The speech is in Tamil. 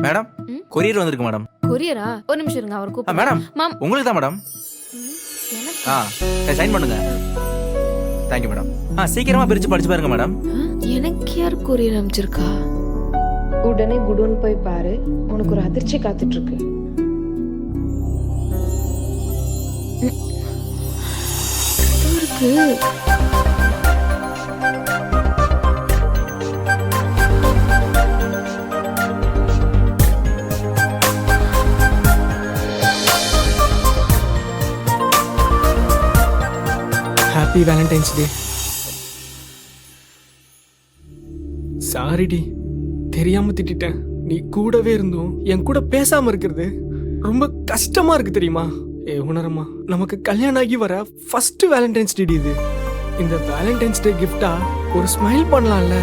மேடம் கொரியர் வந்திருக்கு மேடம். கொரியரா? ஒரு நிமிஷம் இருங்க, அவர் கூப்பிடுறேன். மேடம் மாம் உங்களுக்கு தான் மேடம். எனக்கு சைன் பண்ணுங்க. Thank you madam. சீக்கிரமா பிரிச்சு படிச்சு பாருங்க மேடம். எனக்கு யார் கொரியர் அனுப்பிச்சிருக்கா? உடனே குடோன்னு போய் பாரு, உனக்கு ஒரு அதிர்ச்சி காத்துட்டு இருக்கு. இருக்கு. ஹாப்பி வேலண்டைன்ஸ் டே. சாரிடி, தெரியாம திட்டிட்டேன். நீ கூடவே இருந்தும் என் கூட பேசாம இருக்கிறது ரொம்ப கஷ்டமா இருக்கு தெரியுமா? உணரமா, நமக்கு கல்யாணம் ஆகி வர ஃபர்ஸ்ட் வேலண்டைன்ஸ் டே இது. இந்த வேலண்டைன்ஸ் டே கிஃப்டா ஒரு ஸ்மைல் பண்ணலாம்ல?